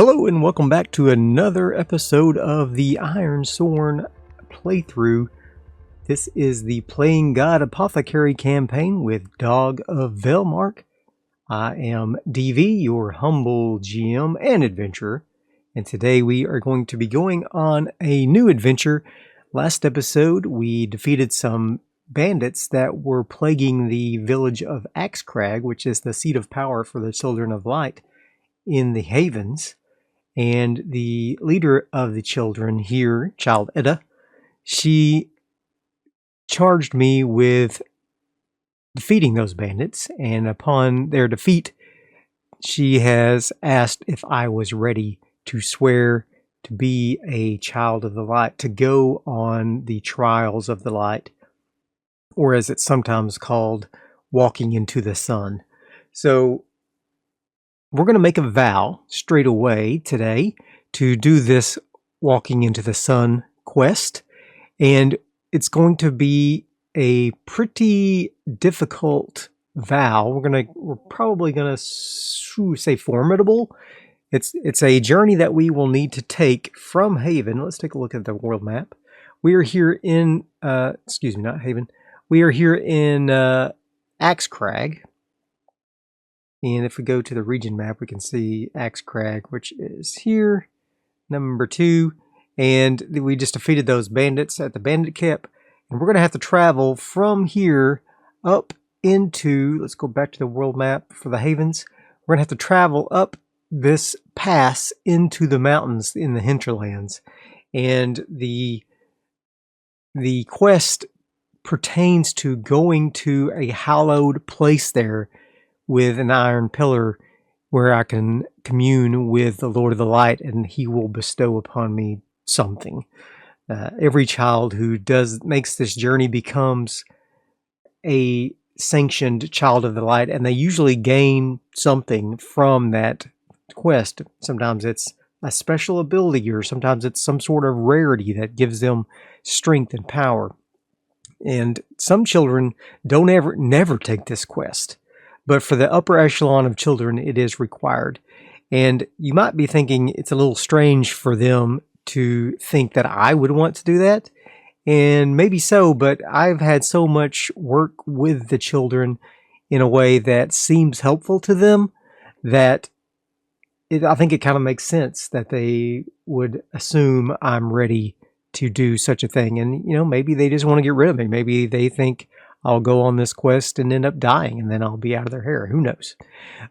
Hello and welcome back to another episode of the Ironsworn playthrough. This is the Playing God Apothecary campaign with Dog of Valemark. I am DV, your humble GM and adventurer, and today we are going to be going on a new adventure. Last episode we defeated some bandits that were plaguing the village of Axe Crag, which is the seat of power for the Children of Light in the Havens. And the leader of the children here, Child Edda, she charged me with defeating those bandits. And upon their defeat, she has asked if I was ready to swear to be a child of the light, to go on the trials of the light, or as it's sometimes called, walking into the sun. So we're going to make a vow straight away today to do this walking into the sun quest. And it's going to be a pretty difficult vow. We're probably going to say formidable. It's a journey that we will need to take from Haven. Let's take a look at the world map. We are here in, not Haven. We are here in Axe Crag. And if we go to the region map, we can see Axe Crag, which is here, number 2. And we just defeated those bandits at the bandit camp. And we're going to have to travel from here up into, let's go back to the world map for the Havens. We're going to have to travel up this pass into the mountains in the Hinterlands. And the quest pertains to going to a hallowed place there with an iron pillar where I can commune with the Lord of the Light, and he will bestow upon me something. Every child who makes this journey becomes a sanctioned child of the light, and they usually gain something from that quest. Sometimes it's a special ability, or sometimes it's some sort of rarity that gives them strength and power. And some children never take this quest. But for the upper echelon of children, it is required. And you might be thinking it's a little strange for them to think that I would want to do that. And maybe so, but I've had so much work with the children in a way that seems helpful to them that I think it kind of makes sense that they would assume I'm ready to do such a thing. And, maybe they just want to get rid of me. Maybe they think I'll go on this quest and end up dying, and then I'll be out of their hair. Who knows?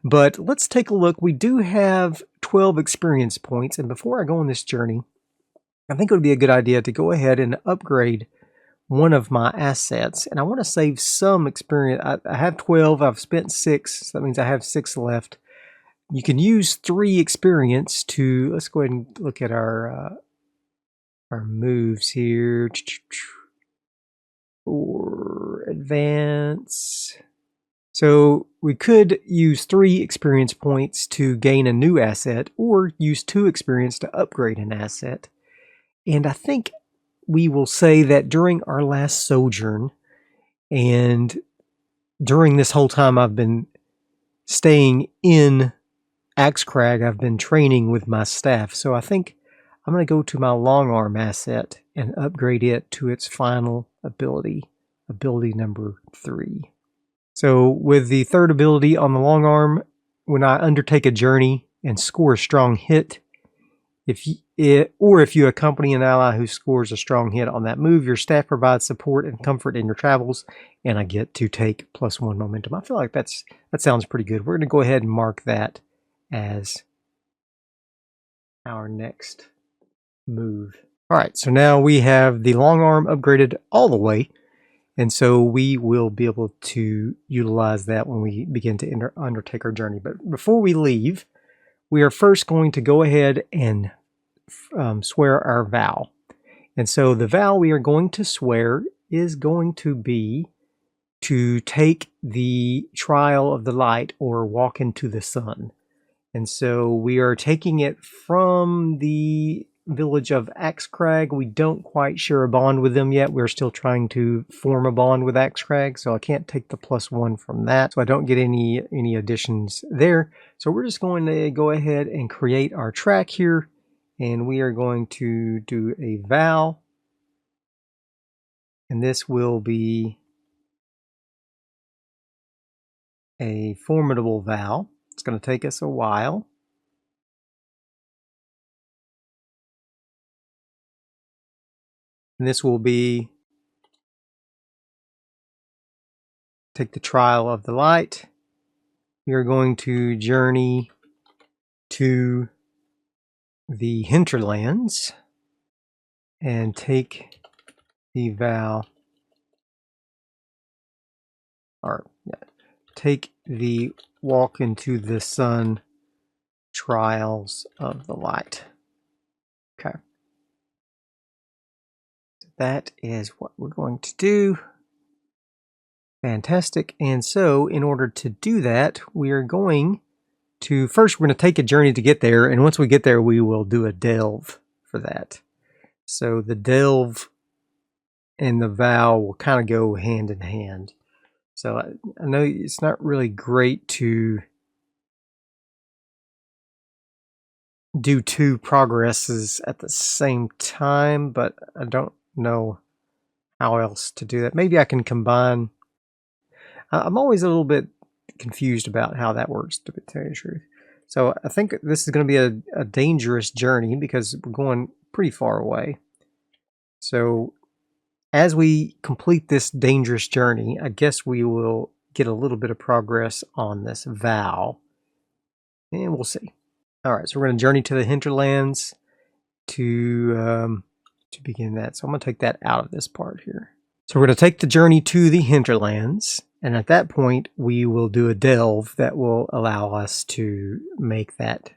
But let's take a look. We do have 12 experience points, and before I go on this journey, I think it would be a good idea to go ahead and upgrade one of my assets. And I want to save some experience. I have 12. I've spent 6. So that means I have 6 left. You can use 3 experience to... Let's go ahead and look at our moves here. Or advance. So we could use 3 experience points to gain a new asset, or use 2 experience to upgrade an asset. And I think we will say that during our last sojourn, and during this whole time I've been staying in Axe Crag, I've been training with my staff. So I think I'm going to go to my Longarm asset and upgrade it to its final ability number 3. So with the third ability on the Longarm, when I undertake a journey and score a strong hit, if you accompany an ally who scores a strong hit on that move, your staff provides support and comfort in your travels, and I get to take +1 momentum. I feel like that sounds pretty good. We're going to go ahead and mark that as our next move. All right, so now we have the Longarm upgraded all the way, and so we will be able to utilize that when we begin to undertake our journey. But before we leave, we are first going to go ahead and swear our vow. And so the vow we are going to swear is going to be to take the trial of the light, or walk into the sun. And so we are taking it from the village of Axe Crag. We don't quite share a bond with them yet. We're still trying to form a bond with Axe Crag, so I can't take the +1 from that. So I don't get any additions there. So we're just going to go ahead and create our track here, and we are going to do a vow. And this will be a formidable vow. It's going to take us a while. And this will be take the trial of the light. We are going to journey to the Hinterlands and take the vow, or take the walk into the sun trials of the light. Okay. That is what we're going to do. Fantastic. And so in order to do that, we are going to, first we're going to take a journey to get there, and once we get there we will do a delve for that. So the delve and the vow will kind of go hand in hand. So I know it's not really great to do 2 progresses at the same time, but I don't know how else to do that. Maybe I can combine. I'm always a little bit confused about how that works, to tell you the truth. So I think this is going to be a dangerous journey because we're going pretty far away. So as we complete this dangerous journey, I guess we will get a little bit of progress on this vow, and we'll see. All right, so we're going to journey to the Hinterlands to begin that. So I'm going to take that out of this part here. So we're going to take the journey to the Hinterlands, and at that point we will do a delve that will allow us to make that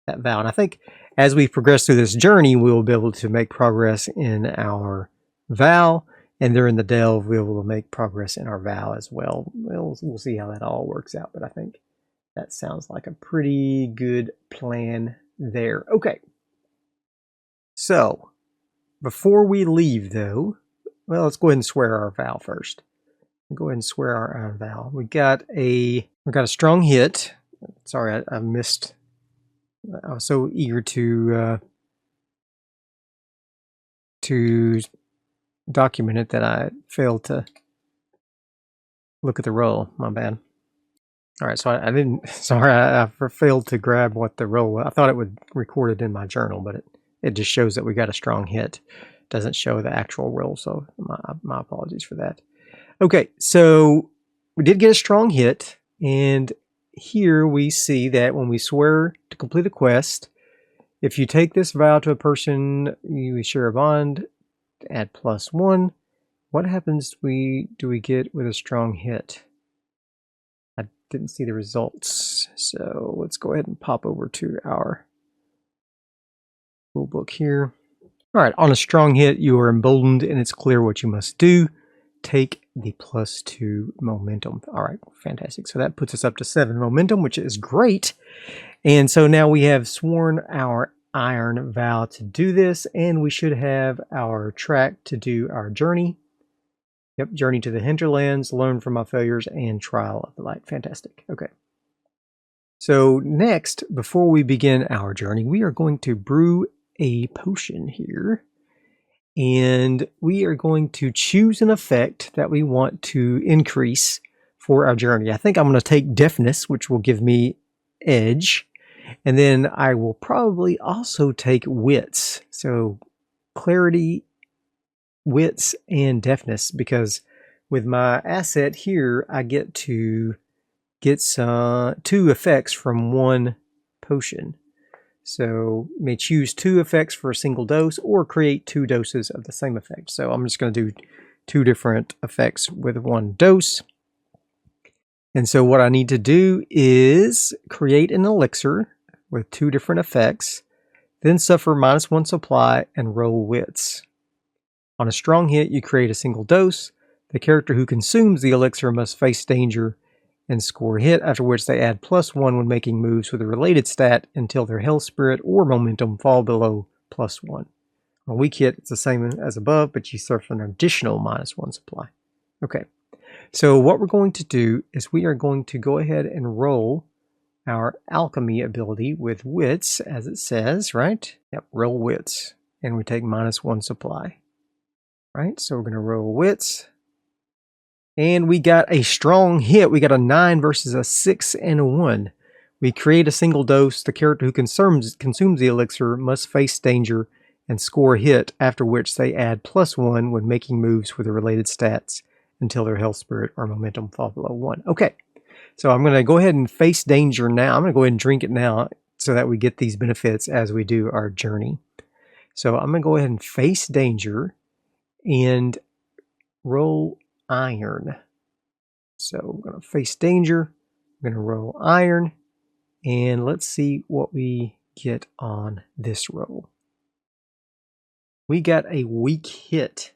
vow. And I think as we progress through this journey, we will be able to make progress in our vow, and during the delve we will make progress in our vow as well. We'll see how that all works out, but I think that sounds like a pretty good plan there. Okay. So, before we leave though, well, let's go ahead and swear our vow first. Go ahead and swear our vow. We got a strong hit. Sorry, I missed. I was so eager to document it that I failed to look at the roll. My bad. All right, so I didn't. Sorry, I failed to grab what the roll was. I thought it would record it in my journal, but it just shows that we got a strong hit. It doesn't show the actual roll, so my apologies for that. Okay, so we did get a strong hit, and here we see that when we swear to complete a quest, if you take this vow to a person you share a bond, add +1. What happens do we get with a strong hit? I didn't see the results, so let's go ahead and pop over to our rule book here. All right, on a strong hit, you are emboldened, and it's clear what you must do. Take the +2 momentum. All right, fantastic. So that puts us up to 7 momentum, which is great. And so now we have sworn our iron vow to do this, and we should have our track to do our journey. Yep, journey to the Hinterlands, learn from my failures, and trial of the light. Fantastic. Okay. So next, before we begin our journey, we are going to brew a potion here. And we are going to choose an effect that we want to increase for our journey. I think I'm going to take deafness, which will give me edge. And then I will probably also take wits. So clarity, wits, and deafness, because with my asset here, I get to get 2 effects from 1 potion. So you may choose 2 effects for a single dose or create 2 doses of the same effect. So I'm just going to do 2 different effects with 1 dose. And so what I need to do is create an elixir with 2 different effects, then suffer -1 supply and roll wits. On a strong hit, you create a single dose. The character who consumes the elixir must face danger and score a hit, after which they add +1 when making moves with a related stat until their health, spirit, or momentum fall below +1. On a weak hit, it's the same as above, but you suffer an additional -1 supply. Okay, so what we're going to do is we are going to go ahead and roll our alchemy ability with wits, as it says, right? Yep, roll wits, and we take -1 supply. Right, so we're going to roll wits. And we got a strong hit. We got a 9 versus a 6 and a 1. We create a single dose. The character who consumes the elixir must face danger and score a hit, after which they add +1 when making moves with the related stats until their health, spirit, or momentum fall below 1. Okay, so I'm going to go ahead and face danger now. I'm going to go ahead and drink it now so that we get these benefits as we do our journey. So I'm going to go ahead and face danger and roll iron. So I'm going to face danger. I'm going to roll iron. And let's see what we get on this roll. We got a weak hit.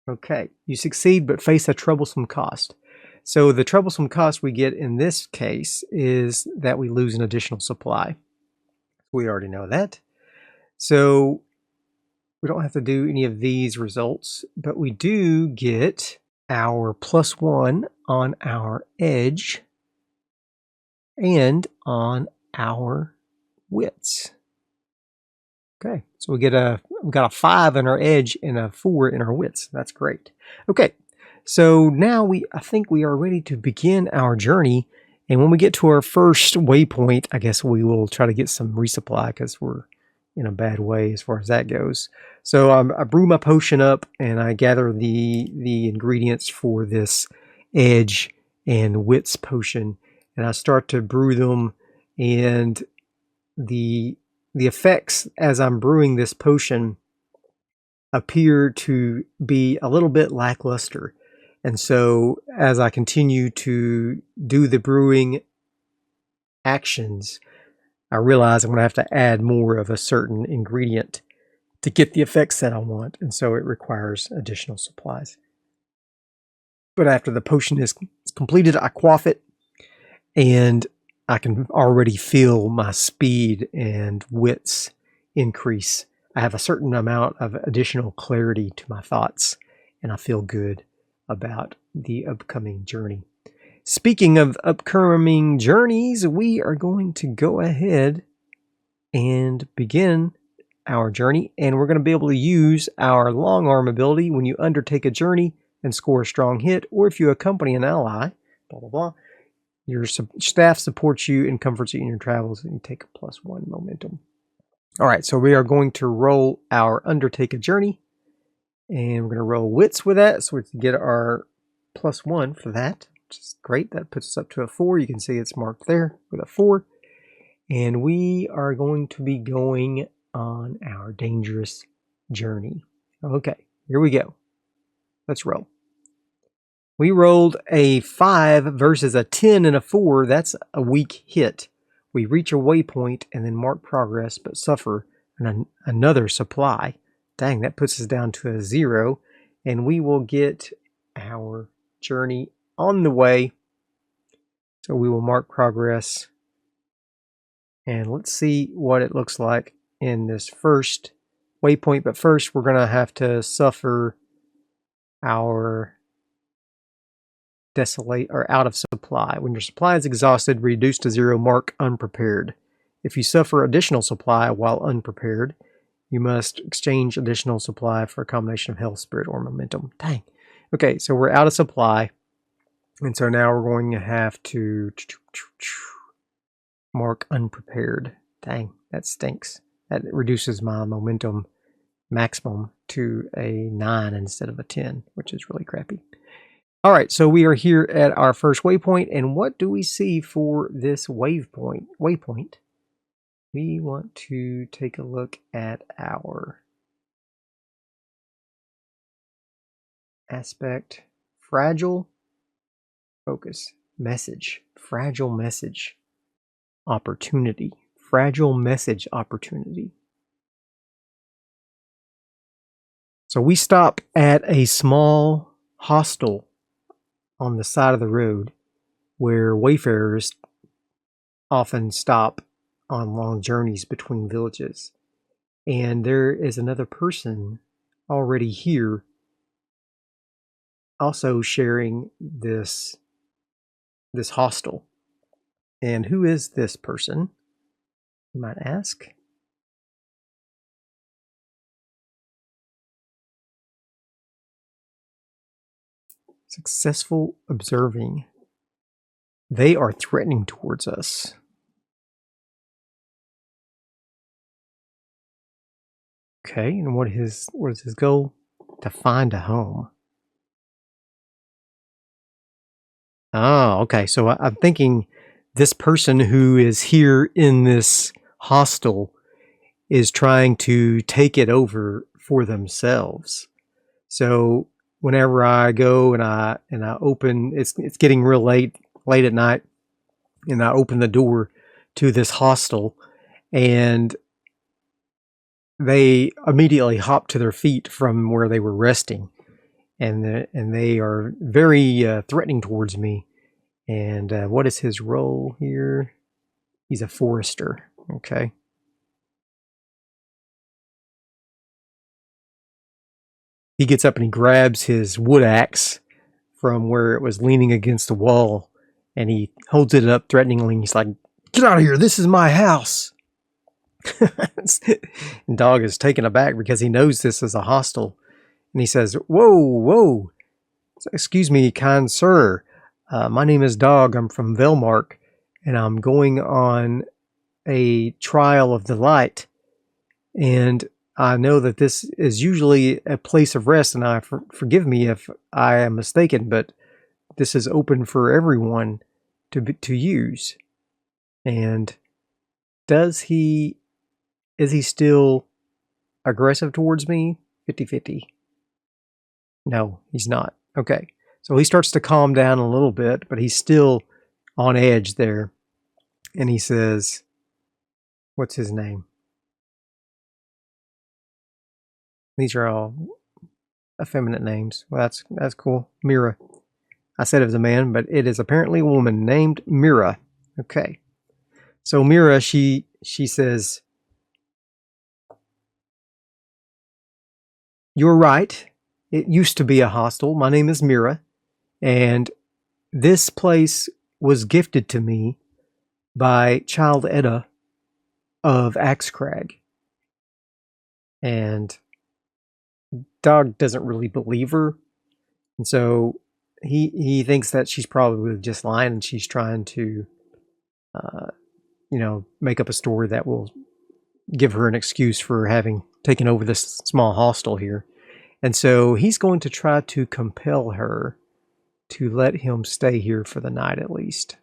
Okay, you succeed but face a troublesome cost. So the troublesome cost we get in this case is that we lose an additional supply. We already know that. So we don't have to do any of these results, but we do get our +1 on our edge and on our wits. Okay, so we got a 5 in our edge and a 4 in our wits. That's great. Okay, so now I think we are ready to begin our journey. And when we get to our first waypoint, I guess we will try to get some resupply because we're in a bad way as far as that goes. So I brew my potion up and I gather the ingredients for this edge and wits potion, and I start to brew them. And the effects as I'm brewing this potion appear to be a little bit lackluster. And so as I continue to do the brewing actions, I realize I'm going to have to add more of a certain ingredient to get the effects that I want, and so it requires additional supplies. But after the potion is completed, I quaff it, and I can already feel my speed and wits increase. I have a certain amount of additional clarity to my thoughts, and I feel good about the upcoming journey. Speaking of upcoming journeys, we are going to go ahead and begin our journey, and we're going to be able to use our Longarm ability when you undertake a journey and score a strong hit, or if you accompany an ally, blah, blah, blah. Your staff supports you and comforts you in your travels, and you take a +1 momentum. All right, so we are going to roll our undertake a journey, and we're going to roll wits with that, so we can get our +1 for that, which is great. That puts us up to a 4. You can see it's marked there with a 4. And we are going to be going on our dangerous journey. Okay, here we go. Let's roll. We rolled a 5 versus a 10 and a 4. That's a weak hit. We reach a waypoint and then mark progress, but suffer another supply. Dang, that puts us down to a 0. And we will get our journey on the way. So we will mark progress. And let's see what it looks like in this first waypoint. But first, we're going to have to suffer our desolate or out of supply. When your supply is exhausted, reduce to 0, mark unprepared. If you suffer additional supply while unprepared, you must exchange additional supply for a combination of health, spirit, or momentum. Dang. Okay, so we're out of supply. And so now we're going to have to mark unprepared. Dang, that stinks. That reduces my momentum maximum to a 9 instead of a 10, which is really crappy. All right, so we are here at our first waypoint, and what do we see for this waypoint? We want to take a look at our aspect, fragile, focus, message, fragile message, opportunity, fragile message opportunity. So we stop at a small hostel on the side of the road, where wayfarers often stop on long journeys between villages. And there is another person already here, also sharing this hostel. And who is this person, you might ask? Successful observing. They are threatening towards us. Okay, and what is his goal? To find a home. Oh, okay. So I'm thinking this person who is here in this hostel is trying to take it over for themselves. So whenever I go and I open, it's getting real late at night, and I open the door to this hostel, and they immediately hop to their feet from where they were resting, and they are very threatening towards me. And what is his role here? He's a forester. Okay. He gets up and he grabs his wood axe from where it was leaning against the wall, and he holds it up threateningly. He's like, "Get out of here! This is my house!" And Dog is taken aback because he knows this is a hostel. And he says, "Whoa, whoa! Excuse me, kind sir. My name is Dog. I'm from Valemark, and I'm going on a trial of the light. And I know that this is usually a place of rest, and forgive me if I am mistaken, but this is open for everyone to use." And is he still aggressive towards me? 50-50. No, he's not. Okay. So he starts to calm down a little bit, but he's still on edge there. And he says, what's his name? These are all effeminate names. Well, that's cool. Mera. I said it was a man, but it is apparently a woman named Mera. Okay. So Mera, she says, "You're right. It used to be a hostel. My name is Mera, and this place was gifted to me by Child Edda of Axe Crag." And Dog doesn't really believe her, and so he thinks that she's probably just lying, and she's trying to, make up a story that will give her an excuse for having taken over this small hostel here. And so he's going to try to compel her to let him stay here for the night at least.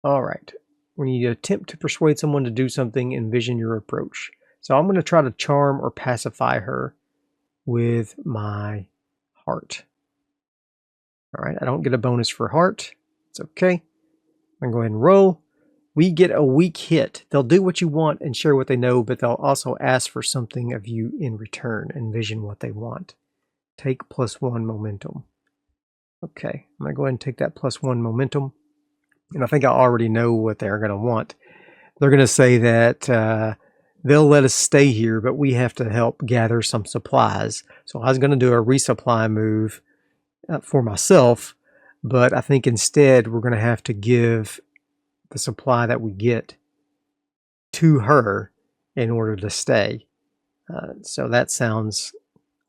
All right. When you attempt to persuade someone to do something, envision your approach. So I'm going to try to charm or pacify her with my heart. All right. I don't get a bonus for heart. It's okay. I'm going to go ahead and roll. We get a weak hit. They'll do what you want and share what they know, but they'll also ask for something of you in return. Envision what they want. Take +1 momentum. Okay, I'm going to go ahead and take that +1 momentum. And I think I already know what they're going to want. They're going to say that they'll let us stay here, but we have to help gather some supplies. So I was going to do a resupply move for myself, but I think instead we're going to have to give the supply that we get to her in order to stay. So that sounds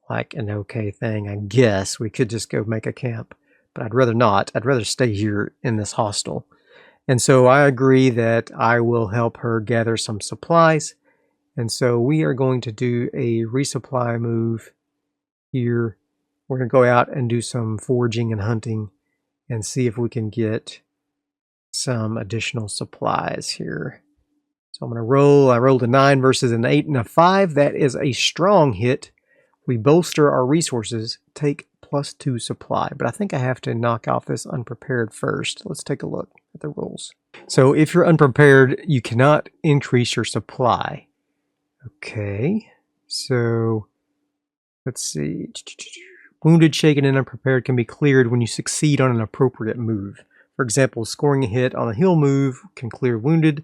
like an okay thing. I guess we could just go make a camp, but I'd rather not. I'd rather stay here in this hostel. And so I agree that I will help her gather some supplies. And so we are going to do a resupply move here. We're going to go out and do some foraging and hunting and see if we can get some additional supplies here. So I'm going to roll. I rolled a 9 versus an 8 and a 5. That is a strong hit. We bolster our resources, take +2 supply. But I think I have to knock off this unprepared first. Let's take a look at the rules. So if you're unprepared, you cannot increase your supply. Okay. So let's see. Wounded, shaken, and unprepared can be cleared when you succeed on an appropriate move. For example, scoring a hit on a heal move can clear wounded.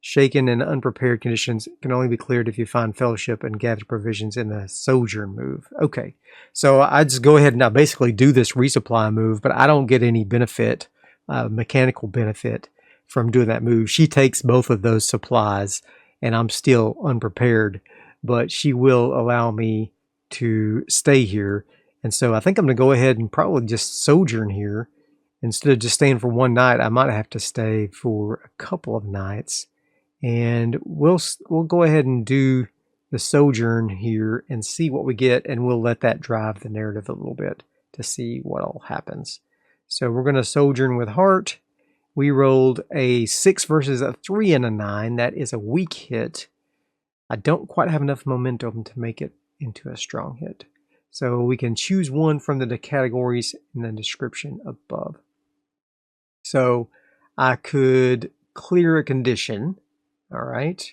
Shaken and unprepared conditions can only be cleared if you find fellowship and gather provisions in the Sojourn move. Okay, so I just go ahead and I basically do this resupply move, but I don't get any benefit, mechanical benefit from doing that move. She takes both of those supplies and I'm still unprepared, but she will allow me to stay here. And so I think I'm going to go ahead and probably just sojourn here. Instead of just staying for one night, I might have to stay for a couple of nights. And we'll go ahead and do the sojourn here and see what we get, and we'll let that drive the narrative a little bit to see what all happens. So we're going to sojourn with heart. We rolled a 6 versus a 3 and a 9. That is a weak hit. I don't quite have enough momentum to make it into a strong hit. So we can choose one from the categories in the description above. So I could clear a condition. All right,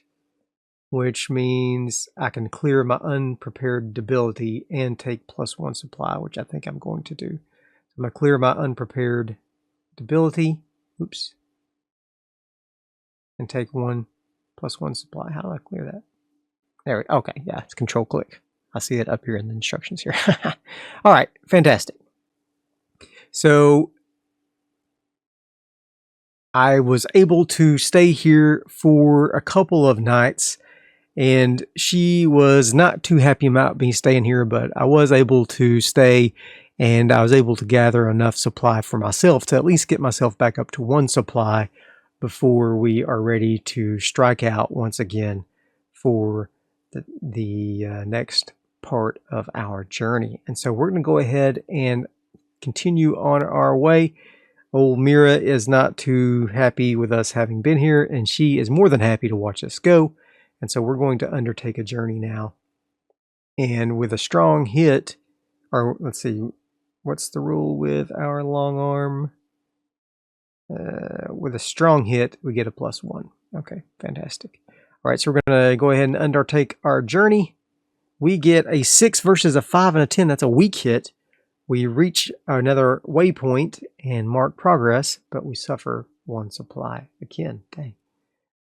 which means I can clear my unprepared debility and take +1 supply, which I think I'm going to do. So I'm going to clear my unprepared debility, oops, and take 1 +1 supply. How do I clear that? There we go. Okay, yeah, it's control click. I see it up here in the instructions here. All right, fantastic. So I was able to stay here for a couple of nights, and she was not too happy about me staying here, but I was able to stay, and I was able to gather enough supply for myself to at least get myself back up to 1 supply before we are ready to strike out once again for the next part of our journey. And so we're going to go ahead and continue on our way. Old Mera is not too happy with us having been here, and she is more than happy to watch us go. And so we're going to undertake a journey now. And with a strong hit, or let's see, what's the rule with our Longarm? With a strong hit, we get a +1. Okay, fantastic. All right, so we're going to go ahead and undertake our journey. We get a 6 versus a 5 and a 10. That's a weak hit. We reach another waypoint and mark progress, but we suffer 1 supply. Again, dang.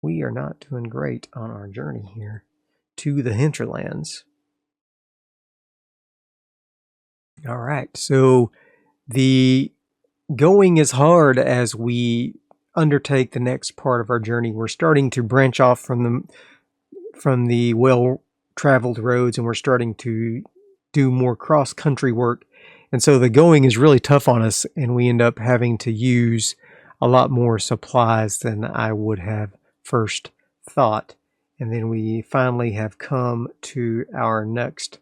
We are not doing great on our journey here to the Hinterlands. All right, so the going is hard as we undertake the next part of our journey. We're starting to branch off from the well-traveled roads, and we're starting to do more cross-country work. And so the going is really tough on us, and we end up having to use a lot more supplies than I would have first thought. And then we finally have come to our next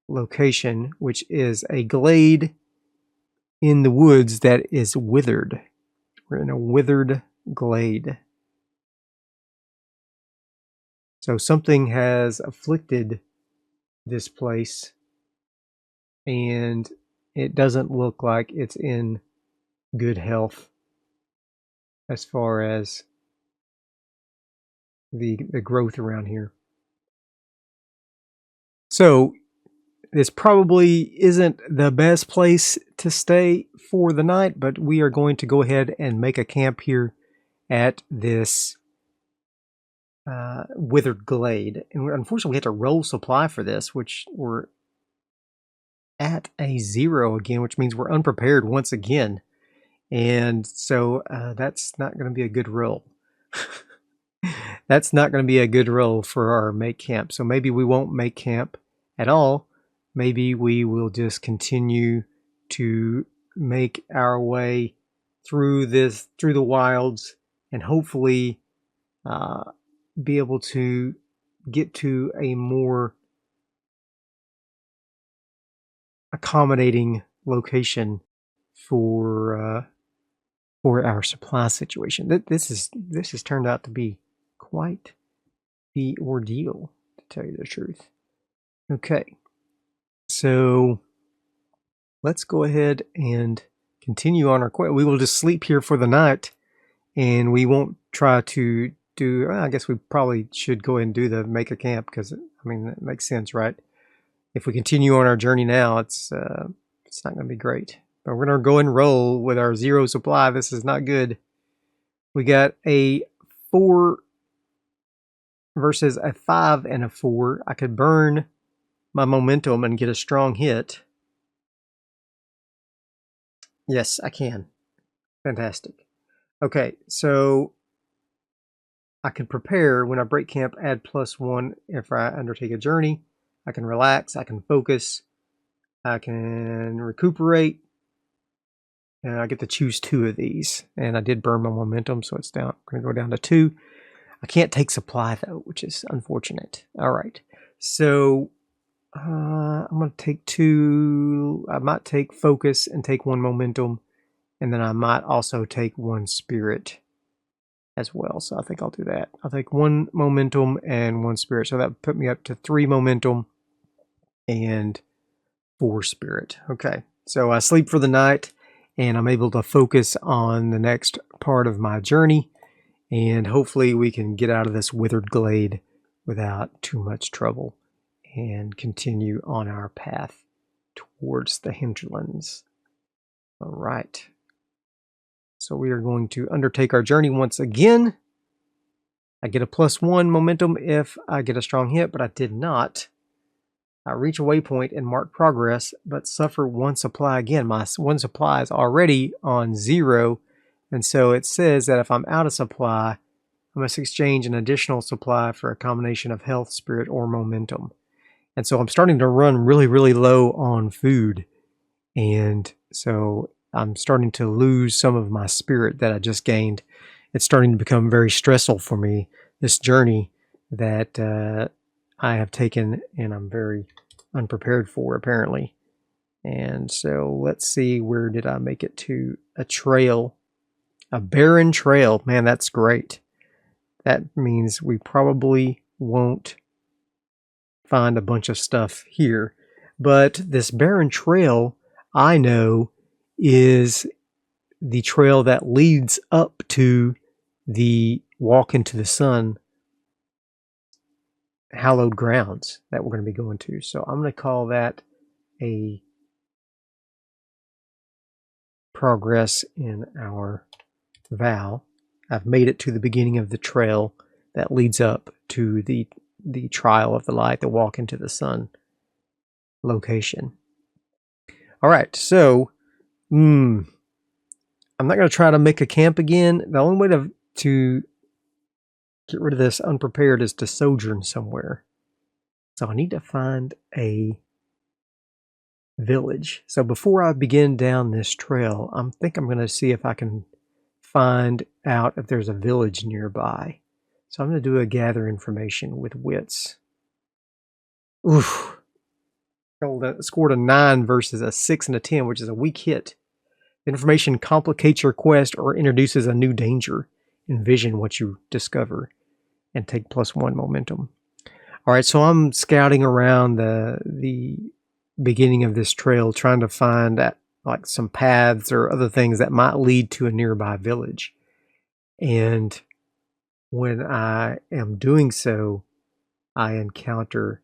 location, which is a glade in the woods that is withered. We're in a withered glade. So something has afflicted this place, and it doesn't look like it's in good health as far as the growth around here. So this probably isn't the best place to stay for the night, but we are going to go ahead and make a camp here at this withered glade. And unfortunately, we have to roll supply for this, which we're at a 0 again, which means we're unprepared once again. And so that's not going to be a good roll. That's not going to be a good roll for our make camp. So maybe we won't make camp at all. Maybe we will just continue to make our way through the wilds, and hopefully be able to get to a more accommodating location for our supply situation. This has turned out to be quite the ordeal, to tell you the truth. Okay, so let's go ahead and continue on our quest. We will just sleep here for the night, and we won't try to do. I guess we probably should go ahead and do the make a camp, because I mean that makes sense, right? if we continue on our journey now, it's not going to be great. But we're going to go and roll with our 0 supply. This is not good. We got a 4 versus a 5 and a 4. I could burn my momentum and get a strong hit. Yes, I can. Fantastic. Okay, so I can prepare when I break camp, add +1 if I undertake a journey. I can relax, I can focus, I can recuperate, and I get to choose 2 of these. And I did burn my momentum, so it's down. I'm going to go down to 2. I can't take supply though, which is unfortunate. All right, so I'm going to take 2. I might take focus and take 1 momentum, and then I might also take 1 spirit as well. So I think I'll do that. I'll take 1 momentum and 1 spirit. So that would put me up to 3 momentum and 4 spirit. Okay, so I sleep for the night, and I'm able to focus on the next part of my journey, and hopefully we can get out of this withered glade without too much trouble and continue on our path towards the Hinterlands. All right. So we are going to undertake our journey once again. I get a +1 momentum if I get a strong hit, but I did not. I reach a waypoint and mark progress, but suffer 1 supply again. My 1 supply is already on 0, and so it says that if I'm out of supply, I must exchange an additional supply for a combination of health, spirit, or momentum. And so I'm starting to run really, really low on food, and so I'm starting to lose some of my spirit that I just gained. It's starting to become very stressful for me, this journey that I have taken, and I'm very unprepared for, apparently. And so let's see, where did I make it to? A trail. A barren trail. Man, that's great. That means we probably won't find a bunch of stuff here. But this barren trail, I know, is the trail that leads up to the walk into the sun hallowed grounds that we're going to be going to. So I'm going to call that a progress in our vow. I've made it to the beginning of the trail that leads up to the trial of the light, the walk into the sun location. All right, so I'm not going to try to make a camp again. The only way to get rid of this unprepared is to sojourn somewhere. So I need to find a village. So before I begin down this trail, I think I'm going to see if I can find out if there's a village nearby. So I'm going to do a gather information with wits. Oof. Scored a 9 versus a 6 and a 10, which is a weak hit. Information complicates your quest or introduces a new danger. Envision what you discover and take +1 momentum. All right, so I'm scouting around the beginning of this trail, trying to find like some paths or other things that might lead to a nearby village. And when I am doing so, I encounter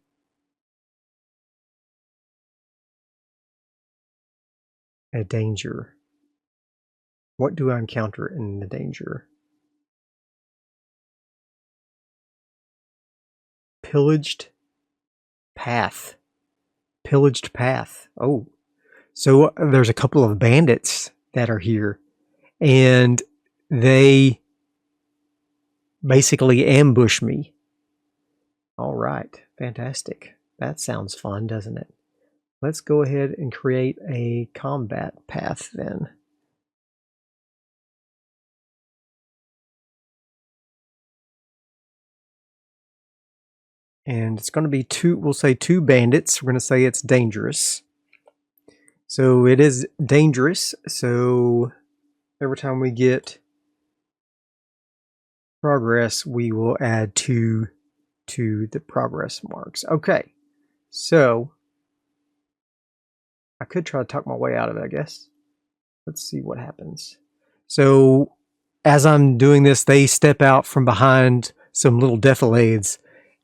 a danger. What do I encounter in the danger? Pillaged path. Pillaged path. Oh, so there's a couple of bandits that are here, and they basically ambush me. All right, fantastic. That sounds fun, doesn't it? Let's go ahead and create a combat path then. And it's going to be we'll say 2 bandits. We're going to say it's dangerous. So it is dangerous. So every time we get progress, we will add 2 to the progress marks. Okay. So I could try to talk my way out of it, I guess. Let's see what happens. So as I'm doing this, they step out from behind some little defilades.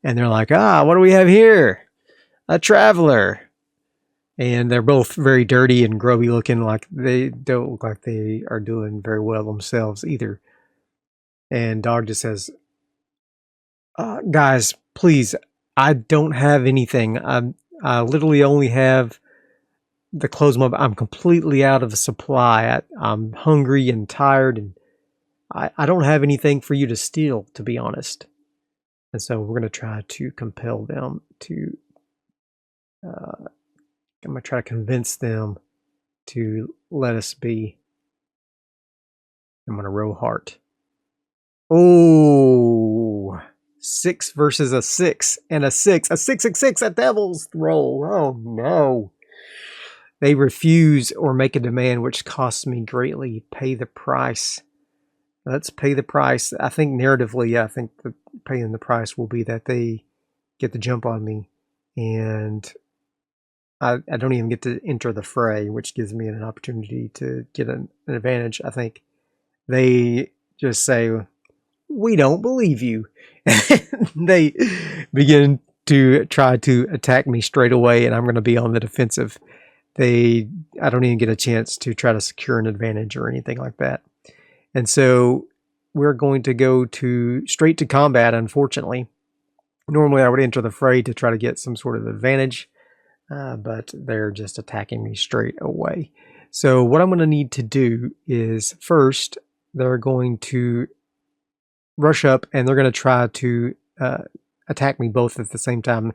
And they're like, what do we have here? a traveler. And they're both very dirty and grubby looking, like they don't look like they are doing very well themselves either. And Dog just says, guys, please, I don't have anything. I literally only have the clothes mob. I'm completely out of supply. I'm hungry and tired, and I don't have anything for you to steal, to be honest. And so we're going to try to compel them to... I'm going to try to convince them to let us be. I'm going to roll heart. Oh, 6 versus a 6 and a 6. A 6, a devil's roll. Oh, no. They refuse or make a demand which costs me greatly. Pay the price. Let's pay the price. I think narratively, I think the paying the price will be that they get the jump on me. And I don't even get to enter the fray, which gives me an opportunity to get an advantage. I think they just say, we don't believe you. They begin to try to attack me straight away, and I'm going to be on the defensive. I don't even get a chance to try to secure an advantage or anything like that. And so we're going to go straight to combat, unfortunately. Normally I would enter the fray to try to get some sort of advantage, but they're just attacking me straight away. So what I'm going to need to do is, first, they're going to rush up and they're going to try to attack me both at the same time.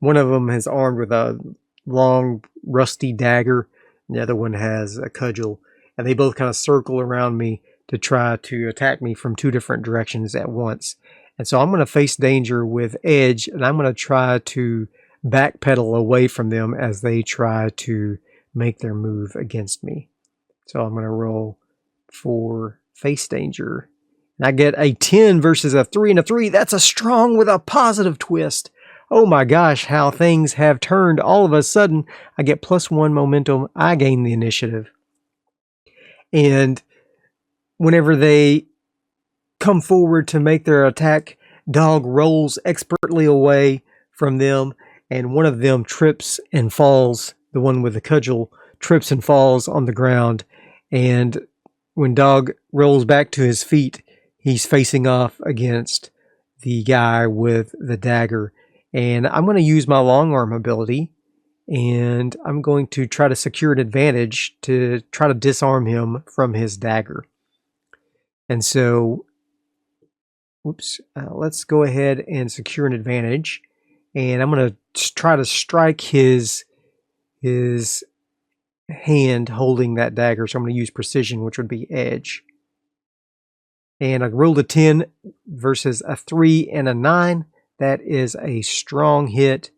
One of them is armed with a long, rusty dagger, and the other one has a cudgel. And they both kind of circle around me to try to attack me from 2 different directions at once. And so I'm going to face danger with edge, and I'm going to try to backpedal away from them as they try to make their move against me. So I'm going to roll for face danger. And I get a 10 versus a 3 and a 3. That's a strong with a positive twist. Oh my gosh, how things have turned. All of a sudden, I get +1 momentum. I gain the initiative. And whenever they come forward to make their attack, Dog rolls expertly away from them, and one of them trips and falls. The one with the cudgel trips and falls on the ground, and when Dog rolls back to his feet, he's facing off against the guy with the dagger. And I'm going to use my Longarm ability, and I'm going to try to secure an advantage to try to disarm him from his dagger. And so, let's go ahead and secure an advantage. And I'm going to try to strike his hand holding that dagger. So I'm going to use precision, which would be edge. And I rolled a 10 versus a 3 and a 9. That is a strong hit.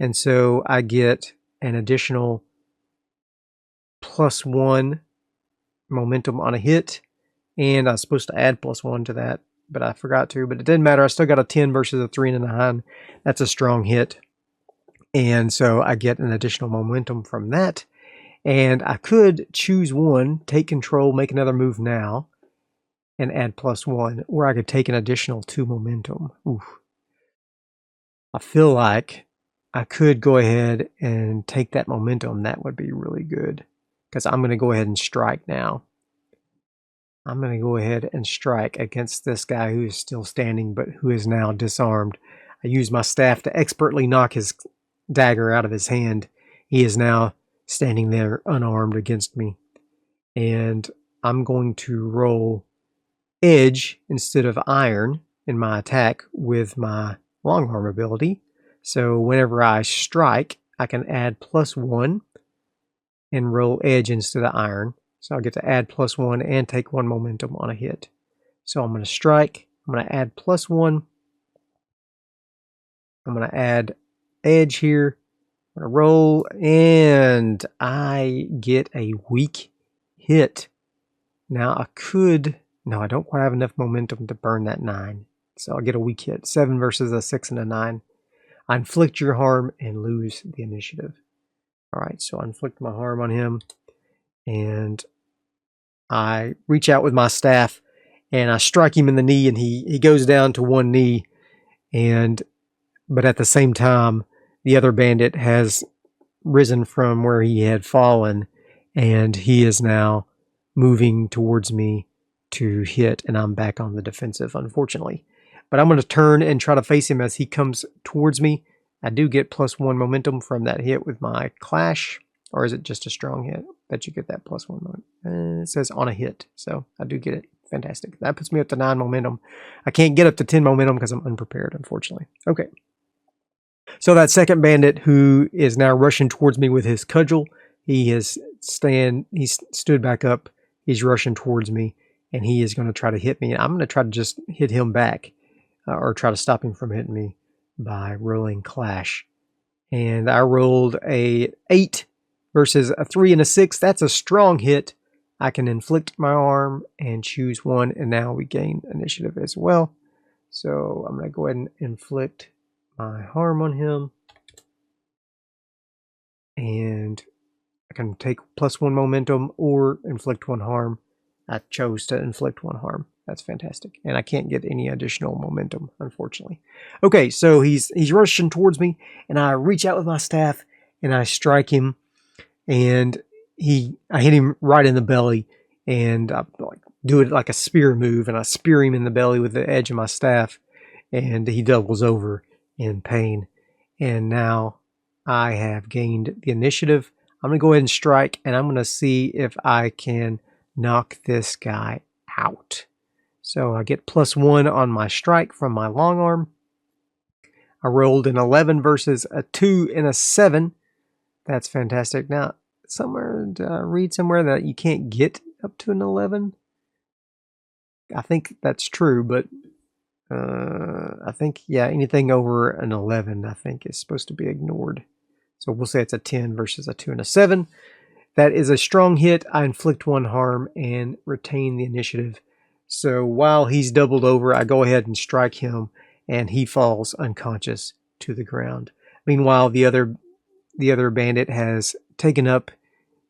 And so I get an additional +1 momentum on a hit. And I was supposed to add +1 to that, but I forgot to. But it didn't matter. I still got a 10 versus a 3 and a 9. That's a strong hit. And so I get an additional momentum from that. And I could choose one, take control, make another move now, and add +1. Or I could take an additional 2 momentum. Oof. I feel like I could go ahead and take that momentum. That would be really good. Because I'm going to go ahead and strike now. I'm going to go ahead and strike against this guy who is still standing, but who is now disarmed. I use my staff to expertly knock his dagger out of his hand. He is now standing there unarmed against me. And I'm going to roll edge instead of iron in my attack with my Longarm ability. So whenever I strike, I can add +1 and roll edge instead of iron. So I'll get to add +1 and take 1 momentum on a hit. So I'm going to strike. I'm going to add +1. I'm going to add edge here. I'm going to roll, and I get a weak hit. Now I could... No, I don't quite have enough momentum to burn that 9. So I'll get a weak hit. 7 versus a 6 and a 9. I inflict your harm and lose the initiative. Alright, so I inflict my harm on him. And I reach out with my staff. And I strike him in the knee. And he goes down to one knee. But at the same time, the other bandit has risen from where he had fallen, and he is now moving towards me to hit, and I'm back on the defensive, unfortunately. But I'm going to turn and try to face him as he comes towards me. I do get +1 momentum from that hit with my clash, or is it just a strong hit that you get that +1 momentum? It says on a hit, so I do get it. Fantastic. That puts me up to 9 momentum. I can't get up to 10 momentum because I'm unprepared, unfortunately. Okay. So that second bandit who is now rushing towards me with his cudgel, he's stood back up, he's rushing towards me, and he is going to try to hit me. I'm going to try to just hit him back, or try to stop him from hitting me by rolling clash. And I rolled a 8 versus a 3 and a 6. That's a strong hit. I can inflict my harm and choose one, and now we gain initiative as well. So I'm going to go ahead and inflict my harm on him, and I can take +1 momentum or inflict 1 harm. I chose to inflict 1 harm. That's fantastic, and I can't get any additional momentum, unfortunately. Okay, so he's rushing towards me, and I reach out with my staff and I strike him, and I hit him right in the belly, and I do it like a spear move, and I spear him in the belly with the edge of my staff, and he doubles over in pain. And now I have gained the initiative. I'm going to go ahead and strike, and I'm going to see if I can knock this guy out. So I get +1 on my strike from my Longarm. I rolled an 11 versus a 2 and a 7. That's fantastic. Now, did I read somewhere that you can't get up to an 11? I think that's true, but I think, yeah, anything over an 11, I think, is supposed to be ignored. So we'll say it's a 10 versus a 2 and a 7. That is a strong hit. I inflict 1 harm and retain the initiative. So while he's doubled over, I go ahead and strike him, and he falls unconscious to the ground. Meanwhile, the other bandit has taken up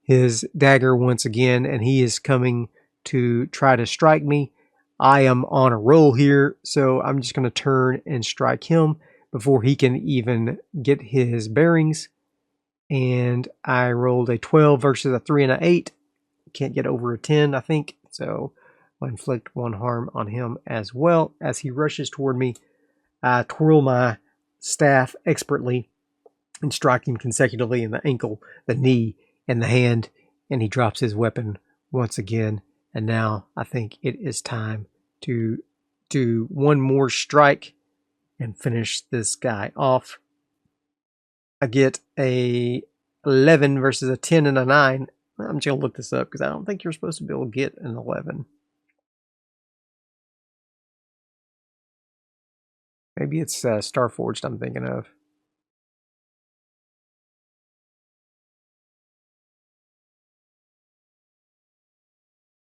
his dagger once again, and he is coming to try to strike me. I am on a roll here, so I'm just going to turn and strike him before he can even get his bearings. And I rolled a 12 versus a 3 and an 8. Can't get over a 10, I think. So I'll inflict 1 harm on him as well. As he rushes toward me, I twirl my staff expertly and strike him consecutively in the ankle, the knee, and the hand. And he drops his weapon once again. And now I think it is time to do 1 more strike and finish this guy off. I get a 11 versus a 10 and a 9. I'm just going to look this up because I don't think you're supposed to be able to get an 11. Maybe it's Starforged I'm thinking of.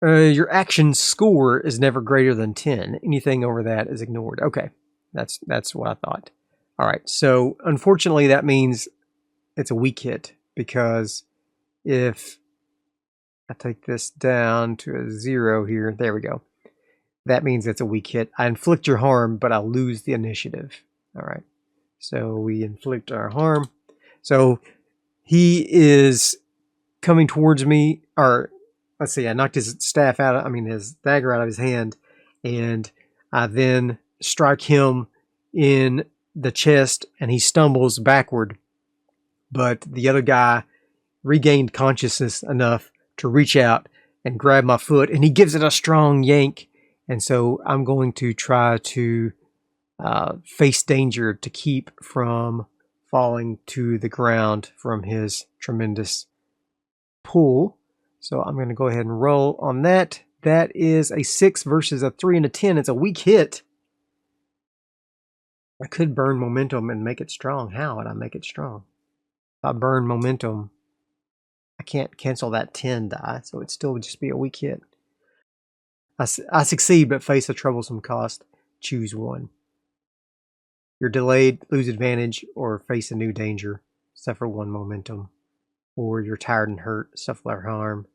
Your action score is never greater than 10. Anything over that is ignored. Okay, that's what I thought. All right, so unfortunately that means it's a weak hit, because if I take this down to a 0 here, there we go. That means it's a weak hit. I inflict your harm, but I lose the initiative. All right, so we inflict our harm. So he is coming towards me, or let's see, I knocked his staff out, his dagger out of his hand, and I then strike him in the chest, and he stumbles backward. But the other guy regained consciousness enough to reach out and grab my foot, and he gives it a strong yank. And so I'm going to try to face danger to keep from falling to the ground from his tremendous pull. So I'm going to go ahead and roll on that. That is a 6 versus a 3 and a 10. It's a weak hit. I could burn momentum and make it strong. How would I make it strong? If I burn momentum, I can't cancel that 10 die, so it still would just be a weak hit. I succeed, but face a troublesome cost. Choose one. You're delayed, lose advantage, or face a new danger. Suffer 1 momentum. Or you're tired and hurt, suffer harm.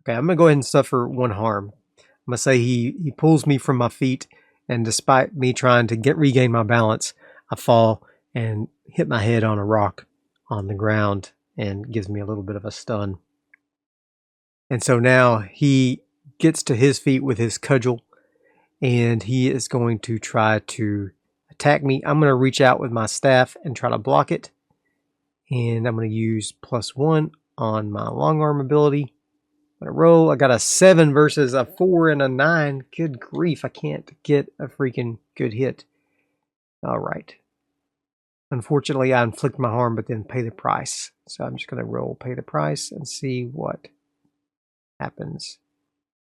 Okay, I'm going to go ahead and suffer 1 harm. I'm going to say he pulls me from my feet, and despite me trying to regain my balance, I fall and hit my head on a rock on the ground and gives me a little bit of a stun. And so now he gets to his feet with his cudgel, and he is going to try to attack me. I'm going to reach out with my staff and try to block it. And I'm going to use +1 on my Longarm ability. I'm going to roll. I got a 7 versus a 4 and a 9. Good grief, I can't get a freaking good hit. All right. Unfortunately, I inflict my harm, but then pay the price. So I'm just going to roll pay the price and see what happens.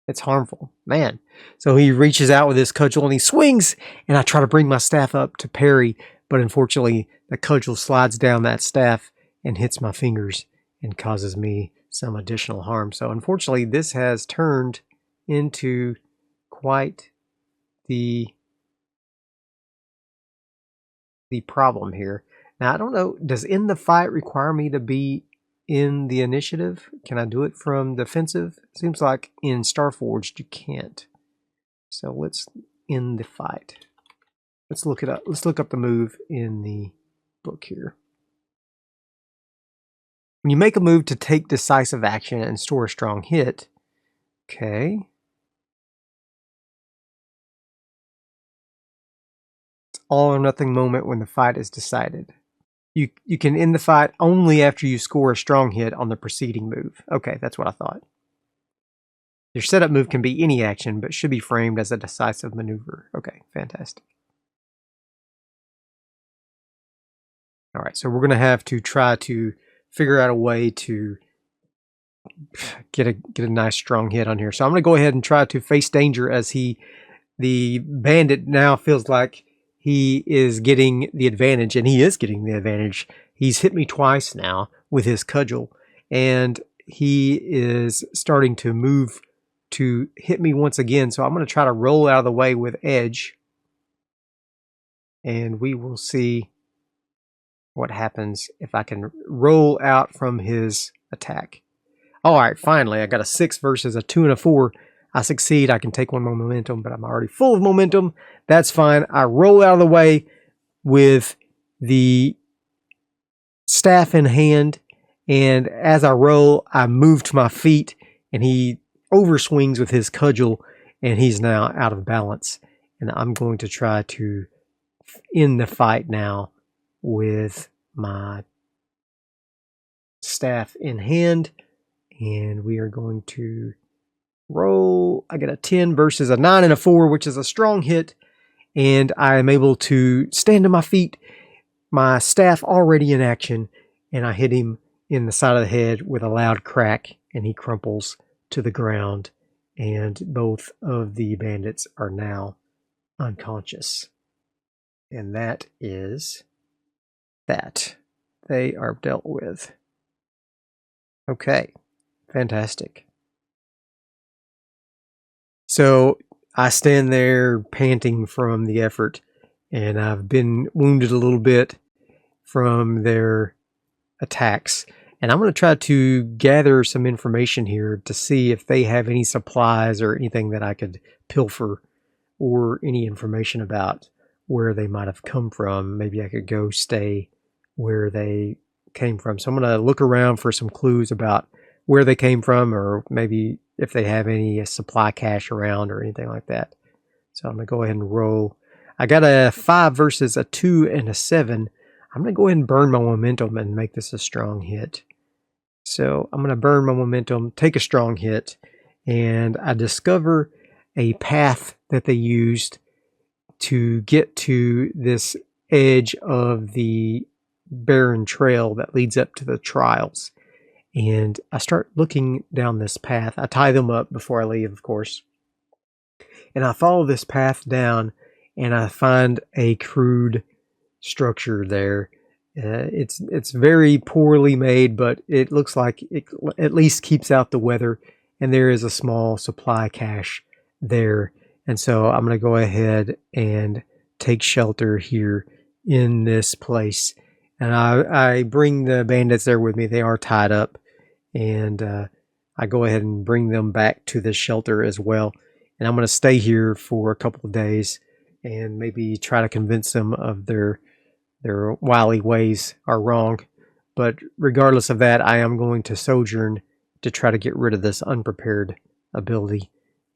It's harmful, man. So he reaches out with his cudgel and he swings, and I try to bring my staff up to parry, but unfortunately the cudgel slides down that staff and hits my fingers and causes me some additional harm. So unfortunately this has turned into quite the problem here. Now I don't know, does in the fight require me to be in the initiative? Can I do it from defensive? Seems like in Starforged you can't. So let's end the fight. Let's look it up. Let's look up the move in the book here. When you make a move to take decisive action and store a strong hit, okay. It's all or nothing moment when the fight is decided. You can end the fight only after you score a strong hit on the preceding move. Okay, that's what I thought. Your setup move can be any action, but should be framed as a decisive maneuver. Okay, fantastic. All right, so we're going to have to try to figure out a way to get a nice strong hit on here. So I'm going to go ahead and try to face danger as the bandit now feels like he is getting the advantage, and he is getting the advantage. He's hit me twice now with his cudgel, and he is starting to move to hit me once again. So I'm going to try to roll out of the way with edge, and we will see what happens if I can roll out from his attack. All right, finally, I got a 6 versus a 2 and a 4. I succeed. I can take 1 more momentum, but I'm already full of momentum. That's fine. I roll out of the way with the staff in hand, and as I roll, I move to my feet, and he overswings with his cudgel, and he's now out of balance. And I'm going to try to end the fight now with my staff in hand, and we are going to roll. I get a 10 versus a 9 and a 4, which is a strong hit, and I am able to stand to my feet, my staff already in action, and I hit him in the side of the head with a loud crack, and he crumples to the ground, and both of the bandits are now unconscious. And that is that. They are dealt with. Okay, fantastic. So I stand there panting from the effort, and I've been wounded a little bit from their attacks. And I'm going to try to gather some information here to see if they have any supplies or anything that I could pilfer, or any information about where they might have come from. Maybe I could go stay where they came from. So I'm going to look around for some clues about where they came from, or maybe if they have any supply cache around or anything like that. So I'm going to go ahead and roll. I got a 5 versus a 2 and a 7. I'm going to go ahead and burn my momentum and make this a strong hit. So I'm going to burn my momentum, take a strong hit, and I discover a path that they used to get to this edge of the barren trail that leads up to the trials. And I start looking down this path. I tie them up before I leave, of course. And I follow this path down, and I find a crude structure there. It's very poorly made, but it looks like it at least keeps out the weather. And there is a small supply cache there. And so I'm going to go ahead and take shelter here in this place. And I bring the bandits there with me. They are tied up. And I go ahead and bring them back to this shelter as well. And I'm going to stay here for a couple of days and maybe try to convince them of their their wily ways are wrong. But regardless of that, I am going to Sojourn to try to get rid of this unprepared ability.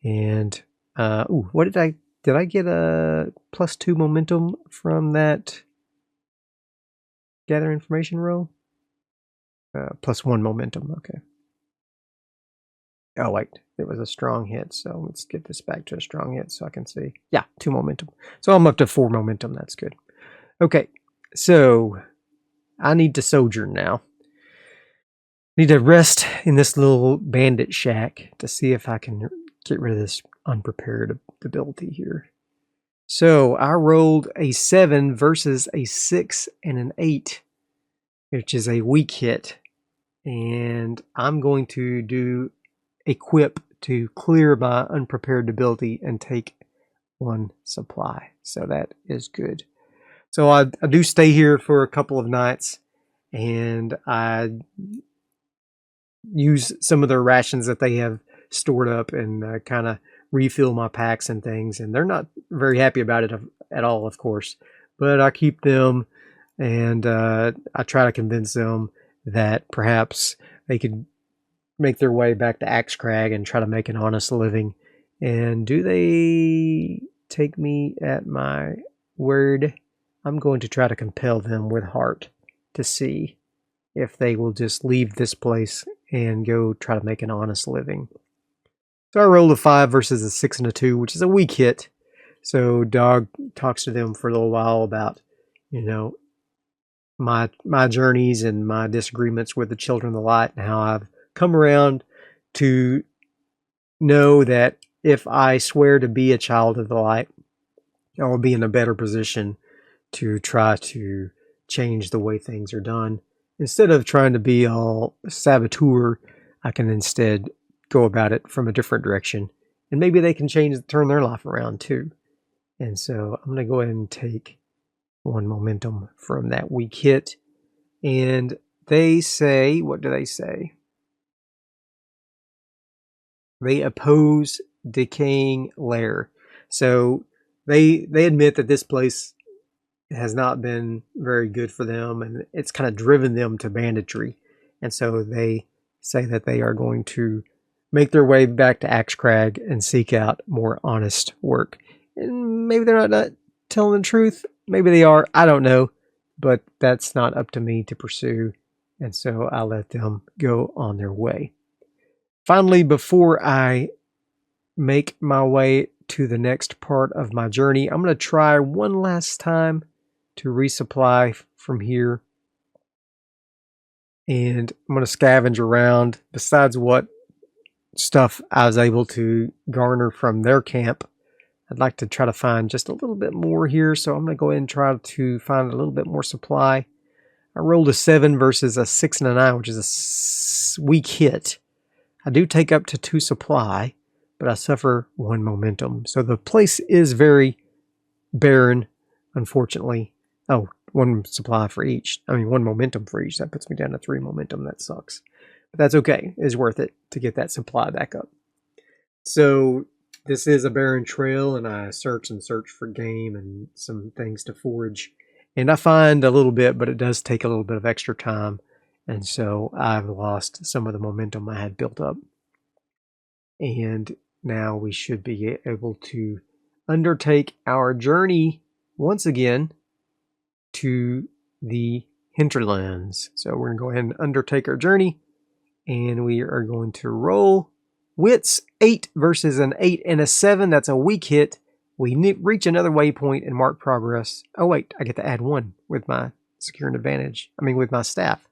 And, what did I get a +2 momentum from that gather information roll? +1 momentum, okay. Oh, wait, it was a strong hit, so let's get this back to a strong hit so I can see. Yeah, 2 momentum. So I'm up to 4 momentum, that's good. Okay, so I need to Sojourn now. Need to rest in this little bandit shack to see if I can get rid of this unprepared ability here. So I rolled a 7 versus a 6 and an 8, which is a weak hit. And I'm going to do equip to clear my unprepared ability and take 1 supply. So that is good. So I do stay here for a couple of nights, and I use some of their rations that they have stored up and kind of refill my packs and things. And they're not very happy about it at all, of course. But I keep them, and I try to convince them that perhaps they could make their way back to Axe Crag and try to make an honest living. And do they take me at my word? I'm going to try to compel them with heart to see if they will just leave this place and go try to make an honest living. So I rolled a 5 versus a 6 and a 2, which is a weak hit. So Dog talks to them for a little while about, my journeys and my disagreements with the Children of the Light, and how I've come around to know that if I swear to be a child of the light, I will be in a better position to try to change the way things are done. Instead of trying to be all saboteur, I can instead go about it from a different direction. And maybe they can turn their life around too. And so I'm going to go ahead and take 1 momentum from that weak hit. And they say, what do they say? They oppose decaying lair. So they admit that this place has not been very good for them, and it's kind of driven them to banditry. And so they say that they are going to make their way back to Axe Crag and seek out more honest work. And maybe they're not telling the truth. Maybe they are. I don't know. But that's not up to me to pursue. And so I'll let them go on their way. Finally, before I make my way to the next part of my journey, I'm going to try one last time to resupply from here. And I'm going to scavenge around. Besides what stuff I was able to garner from their camp, I'd like to try to find just a little bit more here. So I'm going to go ahead and try to find a little bit more supply. I rolled a 7 versus a 6 and a 9, which is a weak hit. I do take up to 2 supply, but I suffer 1 momentum. So the place is very barren, unfortunately. Oh, 1 supply for each. 1 momentum for each. That puts me down to 3 momentum. That sucks. But that's okay. It's worth it to get that supply back up. So this is a barren trail, and I search for game and some things to forage. And I find a little bit, but it does take a little bit of extra time. And so I've lost some of the momentum I had built up. And now we should be able to undertake our journey once again to the Hinterlands. So we're going to go ahead and undertake our journey. And we are going to roll wits 8 versus an 8 and a 7. That's a weak hit. We reach another waypoint and mark progress. Oh, wait, I get to add 1 with my secure an advantage. With my staff.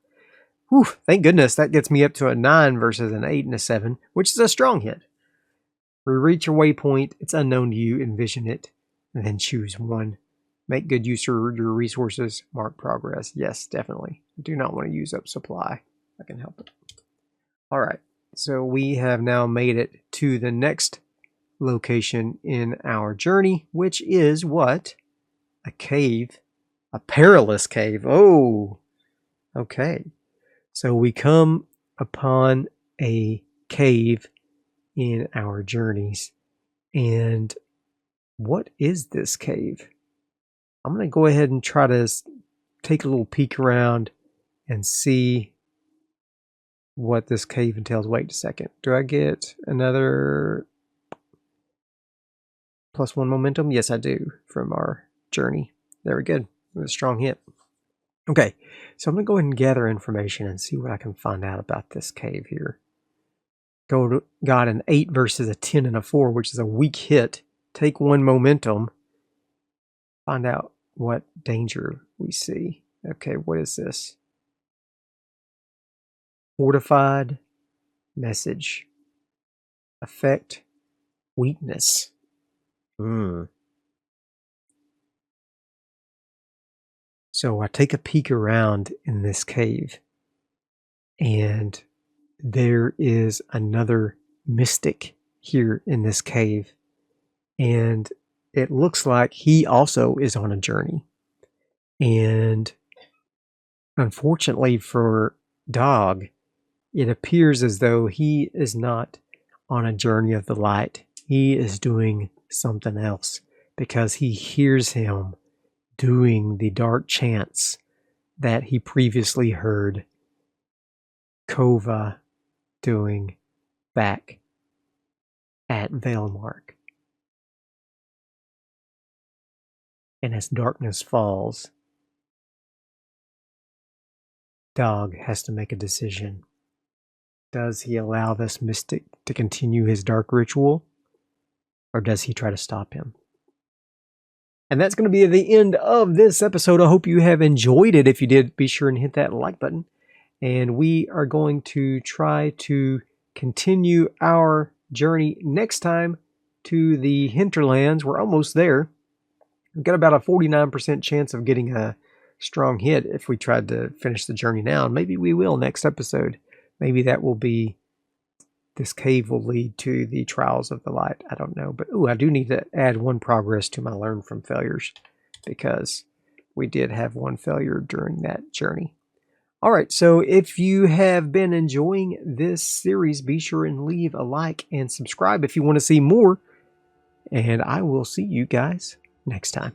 Whew, thank goodness. That gets me up to a 9 versus an 8 and a 7, which is a strong hit. We reach a waypoint. It's unknown to you. Envision it. And then choose 1. Make good use of your resources. Mark progress. Yes, definitely. Do not want to use up supply. I can help it. All right. So we have now made it to the next location in our journey, which is what? A cave. A perilous cave. Oh, okay. So we come upon a cave in our journeys. And what is this cave? I'm going to go ahead and try to take a little peek around and see what this cave entails. Wait a second. Do I get another +1 momentum? Yes, I do, from our journey. Very good. With a strong hit. Okay, so I'm going to go ahead and gather information and see what I can find out about this cave here. Got an 8 versus a 10 and a 4, which is a weak hit. Take 1 momentum. Find out what danger we see. Okay, what is this? Fortified. Message. Effect. Weakness. So I take a peek around in this cave, and there is another mystic here in this cave, and it looks like he also is on a journey. And unfortunately for Dog, it appears as though he is not on a journey of the light. He is doing something else, because he hears him doing the dark chants that he previously heard Kova doing back at Valemark. And as darkness falls, Dog has to make a decision. Does he allow this mystic to continue his dark ritual, or does he try to stop him? And that's going to be the end of this episode. I hope you have enjoyed it. If you did, be sure and hit that like button. And we are going to try to continue our journey next time to the Hinterlands. We're almost there. We've got about a 49% chance of getting a strong hit if we tried to finish the journey now. And maybe we will next episode. Maybe that will be, this cave will lead to the Trials of the Light. I don't know. But I do need to add 1 progress to my Learn from Failures, because we did have 1 failure during that journey. All right, so if you have been enjoying this series, be sure and leave a like and subscribe if you want to see more. And I will see you guys next time.